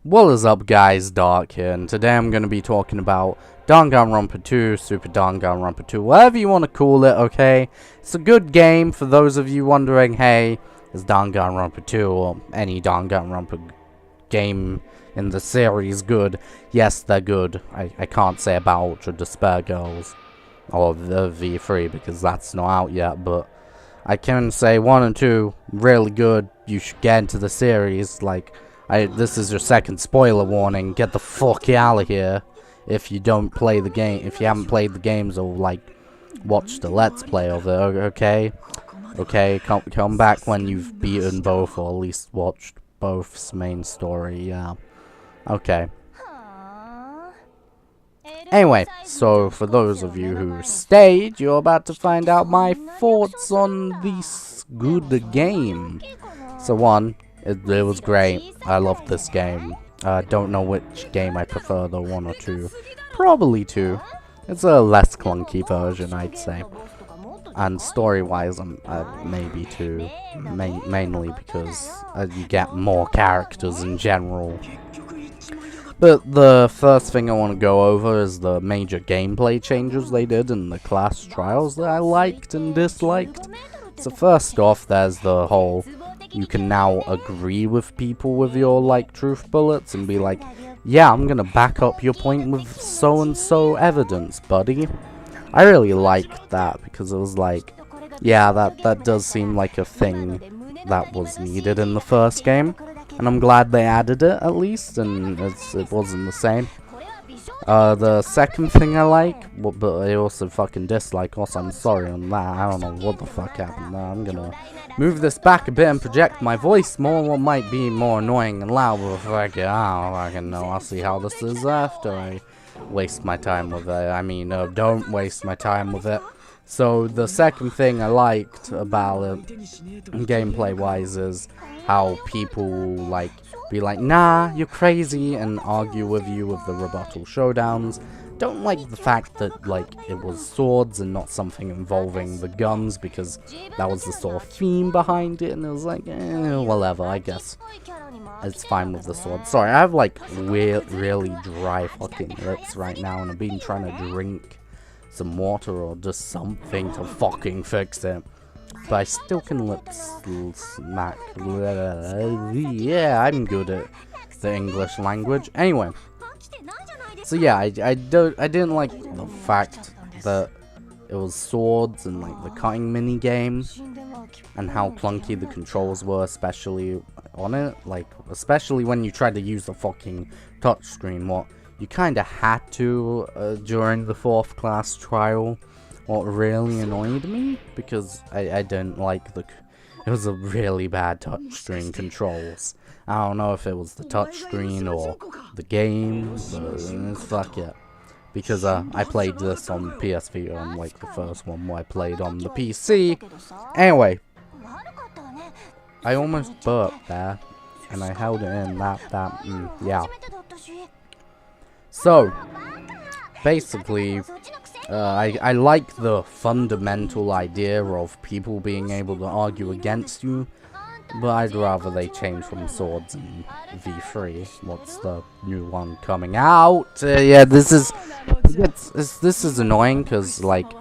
What is up, guys? Dark here, and today I'm going to be talking about Danganronpa 2, Super Danganronpa 2, whatever you want to call it, okay? It's a good game for those of you wondering, hey, is Danganronpa 2 or any Danganronpa game in the series good? Yes, they're good. I can't say about Ultra Despair Girls or the V3 because that's not out yet, but I can say 1 and 2, really good. You should get into the series, like... this is your second spoiler warning. Get the fuck out of here if you don't play the game. If you haven't played the games or like watched the let's play of it. Okay, okay. Come back when you've beaten both or at least watched both's main story. Yeah. Okay. Anyway, so for those of you who stayed, you're about to find out my thoughts on this good game. So It was great. I loved this game. Don't know which game I prefer though, 1 or 2. Probably 2. It's a less clunky version, I'd say. And story-wise, maybe 2. Mainly because you get more characters in general. But the first thing I want to go over is the major gameplay changes they did in the class trials that I liked and disliked. So first off, there's the whole... You can now agree with people with your, like, truth bullets and be like, yeah, I'm gonna back up your point with so-and-so evidence, buddy. I really liked that because it was like, yeah, that does seem like a thing that was needed in the first game. And I'm glad they added it, at least, and it wasn't the same. The second thing I like, but I also fucking dislike, also I'm sorry on that, I don't know what the fuck happened there. I'm gonna move this back a bit and project my voice more, what might be more annoying and loud, but I don't fucking know. I'll see how this is after I waste my time with it. I mean, don't waste my time with it. So the second thing I liked about it, gameplay-wise, is how people, like, be like, nah, you're crazy, and argue with you with the rebuttal showdowns. Don't like the fact that, like, it was swords and not something involving the guns, because that was the sort of theme behind it, and it was like, whatever, I guess. It's fine with the sword. Sorry, I have, like, really dry fucking lips right now, and I've been trying to drink some water or just something to fucking fix it. But I still can lip smack. Yeah, I'm good at the English language. Anyway, so yeah, I didn't like the fact that it was swords and like the cutting mini game, and how clunky the controls were, especially on it. Like, especially when you tried to use the fucking touchscreen. What you kind of had to during the 4th class trial. What really annoyed me, because I didn't like it was a really bad touchscreen controls. I don't know if it was the touchscreen or the game, but fuck it. Because I played this on PS Vita, unlike the first one where I played on the PC. Anyway, I almost burped there, and I held it in, yeah. So, basically... I like the fundamental idea of people being able to argue against you, but I'd rather they change from swords in V3. What's the new one coming out? Yeah, this is annoying because, like,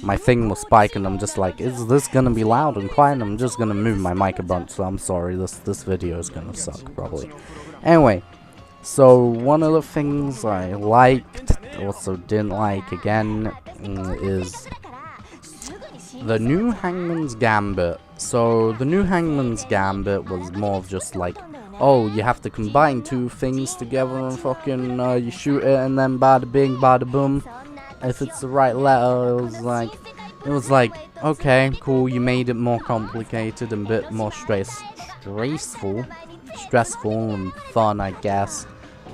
my thing will spike and I'm just like, is this gonna be loud and quiet? And I'm just gonna move my mic a bunch, so I'm sorry, this video is gonna suck probably. Anyway, so one of the things I liked, also didn't like again, is the new Hangman's Gambit. So the new Hangman's Gambit was more of just like, oh, you have to combine 2 things together and fucking you shoot it and then bada bing bada boom. If it's the right letter, it was like, okay, cool, you made it more complicated and a bit more stressful and fun, I guess.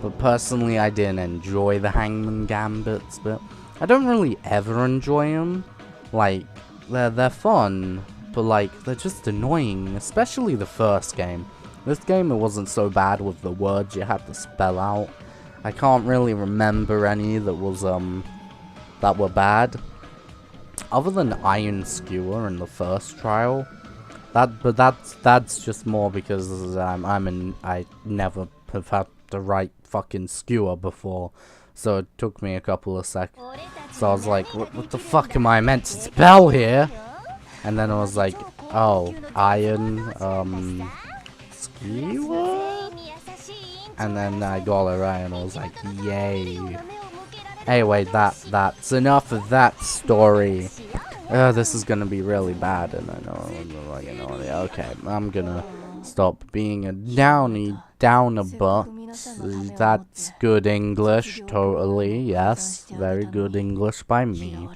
But personally, I didn't enjoy the Hangman Gambits, but I don't really ever enjoy them. Like, they're fun, but like, they're just annoying, especially the first game. This game, it wasn't so bad with the words you had to spell out. I can't really remember any that was, that were bad. Other than Iron Skewer in the first trial. But that's just more because I never have had the right fucking skewer before, so it took me a couple of seconds. So I was like, what the fuck am I meant to spell here? And then I was like, oh, iron, skewer? And then I got it right and I was like, yay. Anyway, that's enough of that story. This is gonna be really bad, and I know, you know, okay, I'm gonna stop being a downer, but that's good English, totally, yes, very good English by me.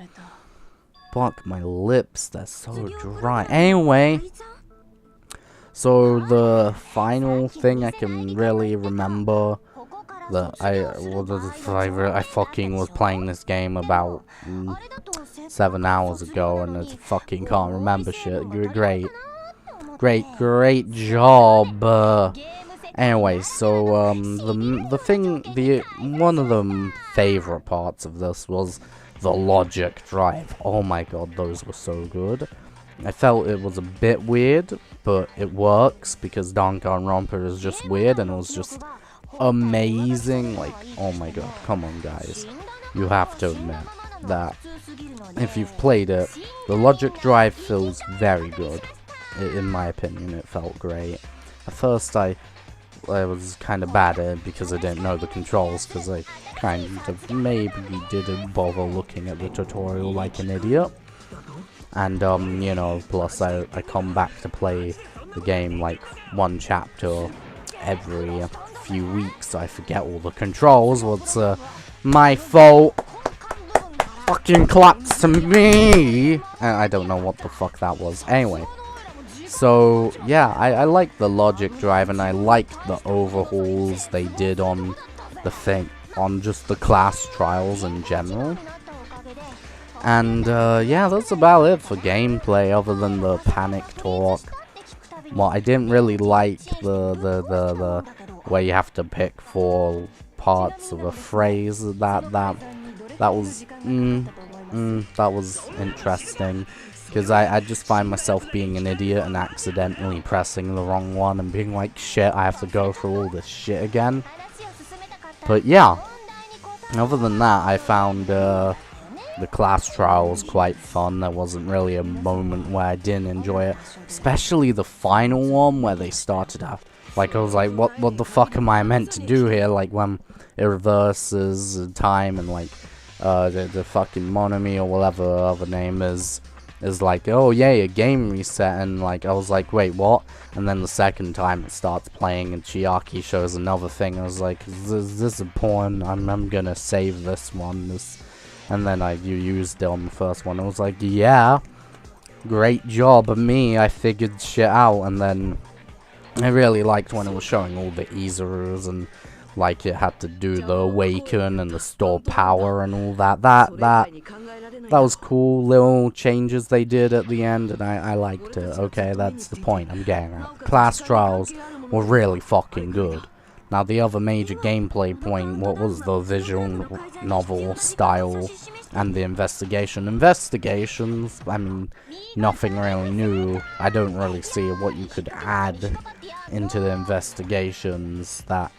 Fuck, my lips, they're so dry. Anyway, so the final thing I can really remember that I fucking was playing this game about 7 hours ago, and I fucking can't remember shit. Great job. Anyway, so one of the favorite parts of this was the logic drive. Oh my god, those were so good. I felt it was a bit weird, but it works because Danganronpa is just weird, and it was just amazing. Like, oh my god, come on guys, you have to admit that if you've played it, the logic drive feels very good. In my opinion, it felt great. At first I was kind of bad at it because I didn't know the controls, because I kind of maybe didn't bother looking at the tutorial like an idiot. And you know, plus I come back to play the game like one chapter every few weeks. I forget all the controls. What's my fault? Fucking claps to me. I don't know what the fuck that was. Anyway, so yeah, I like the logic drive, and I like the overhauls they did on the thing, on just the class trials in general. And yeah, that's about it for gameplay, other than the panic talk. Well, I didn't really like the where you have to pick 4 parts of a phrase. That was that was interesting, because I just find myself being an idiot and accidentally pressing the wrong one and being like, shit, I have to go through all this shit again. But yeah, other than that, I found the class trial was quite fun. There wasn't really a moment where I didn't enjoy it, especially the final one where they started out. Like, I was like, what the fuck am I meant to do here? Like, when it reverses time, and like the fucking Monami or whatever other name is like, oh yay, a game reset, and like I was like, wait, what? And then the second time it starts playing and Chiaki shows another thing. I was like, is this a porn? I'm gonna save this one. And then you used it on the first one. I was like, yeah, great job of me, I figured shit out. And then I really liked when it was showing all the Izurus, and like it had to do the awaken and the store power and all that. That was cool, little changes they did at the end, and I liked it. Okay, that's the point I'm getting at. Class trials were really fucking good. Now, the other major gameplay point, what was the visual novel style and the investigation? Investigations, I mean, nothing really new. I don't really see what you could add into the investigations that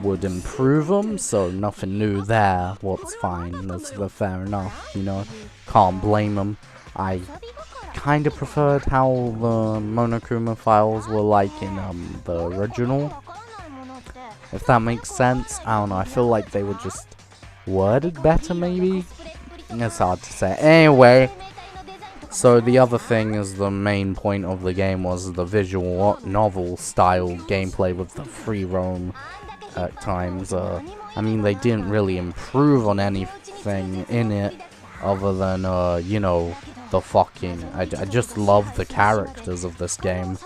would improve them, so nothing new there. What's fine, that's fair enough, you know, can't blame them. I kind of preferred how the Monokuma files were like in the original, if that makes sense. I don't know, I feel like they were just worded better, maybe? It's hard to say. Anyway, so the other thing is the main point of the game was the visual novel style gameplay with the free roam at times. I mean, they didn't really improve on anything in it other than, you know, the fucking... I just love the characters of this game.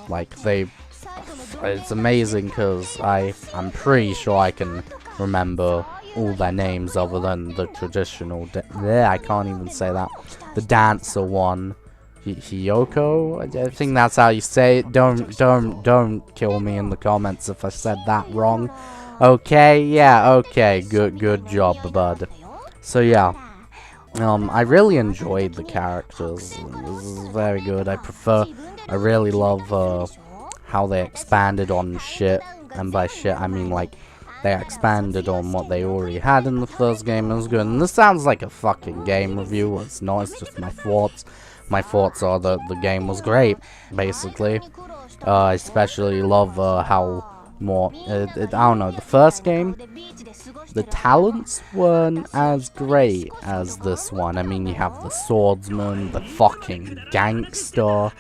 Like, it's amazing because I'm pretty sure I can remember all their names other than the traditional... I can't even say that. The dancer one. Hiyoko? I think that's how you say it. Don't kill me in the comments if I said that wrong. Okay, yeah, okay, good job, bud. So yeah, I really enjoyed the characters. This is very good. I really love how they expanded on shit and by shit I mean like they expanded on what they already had in the first game. It was good, and this sounds like a fucking game review. It's not, it's just my thoughts. My thoughts are that the game was great, basically. I especially love how more, I don't know, the first game, the talents weren't as great as this one. I mean, you have the swordsman, the fucking gangster,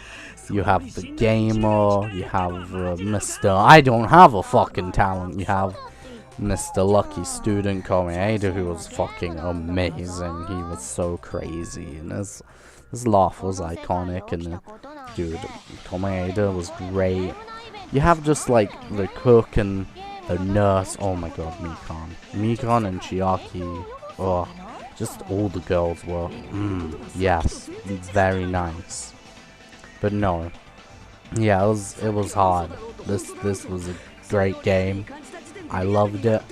you have the gamer, you have Mr. I don't have a fucking talent, you have Mr. Lucky Student Komeeda, who was fucking amazing. He was so crazy, and his laugh was iconic, and dude, Komeeda was great. You have just like the cook and the nurse. Oh my god, Mikon and Chiaki. Oh, just all the girls were, yes, very nice. But no, yeah, it was hard. This was a great game. I loved it,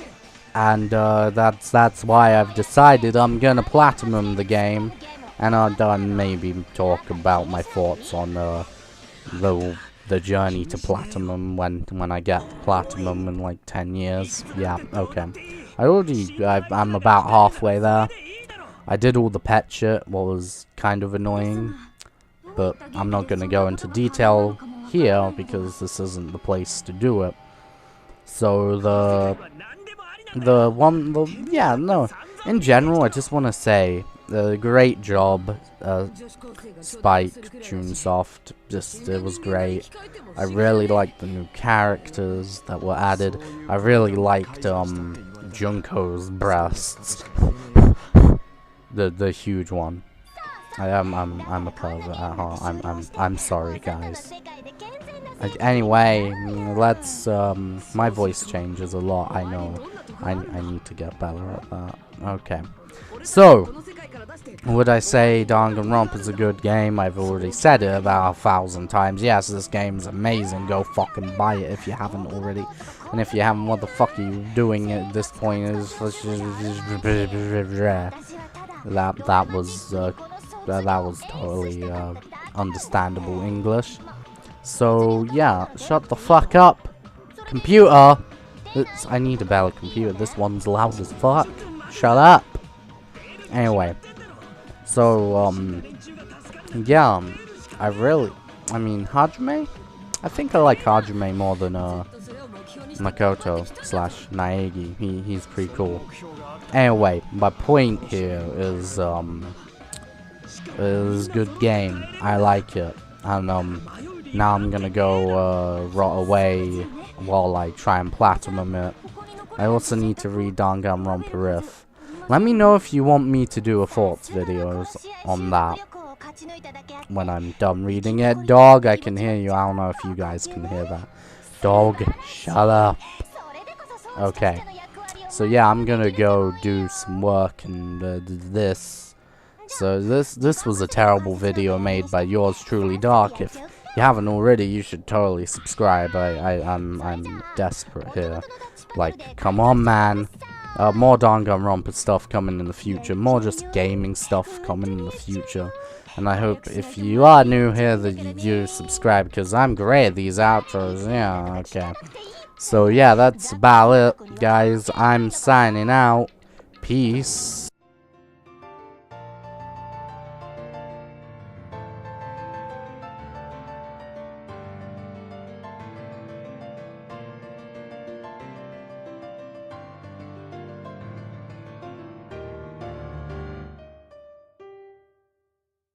and that's why I've decided I'm gonna platinum the game, and I'll maybe talk about my thoughts on the journey to platinum when I get the platinum in like 10 years. Yeah, okay. I'm about halfway there. I did all the pet shit, what was kind of annoying, but I'm not gonna go into detail here because this isn't the place to do it. So in general, I just want to say, great job, Spike, Tunesoft, it was great. I really liked the new characters that were added. I really liked, Junko's breasts. the huge one. I'm a pervert at heart. I'm sorry, guys. Anyway, let's, my voice changes a lot, I know. I need to get better at that. Okay. So, would I say Danganronpa is a good game? I've already said it about 1,000 times. Yes, this game's amazing. Go fucking buy it if you haven't already. And if you haven't, what the fuck are you doing at this point? That was totally understandable English. So yeah, shut the fuck up, computer. I need a better computer. This one's loud as fuck. Shut up. Anyway, so yeah, I mean Hajime. I think I like Hajime more than Makoto / Naegi. He's pretty cool. Anyway, my point here is good game. I like it, and now I'm gonna go rot away while I try and platinum it. I also need to read Danganronpa Riff. Let me know if you want me to do a thoughts videos on that when I'm done reading it. Dog, I can hear you. I don't know if you guys can hear that. Dog, shut up. Okay. So yeah, I'm gonna go do some work and this. So this was a terrible video made by yours truly, Dark. If you haven't already, you should totally subscribe. I'm desperate here. Like, come on, man. More Danganronpa stuff coming in the future. More just gaming stuff coming in the future. And I hope if you are new here that you do subscribe, because I'm great at these outros. Yeah, okay. So yeah, that's about it, guys. I'm signing out. Peace.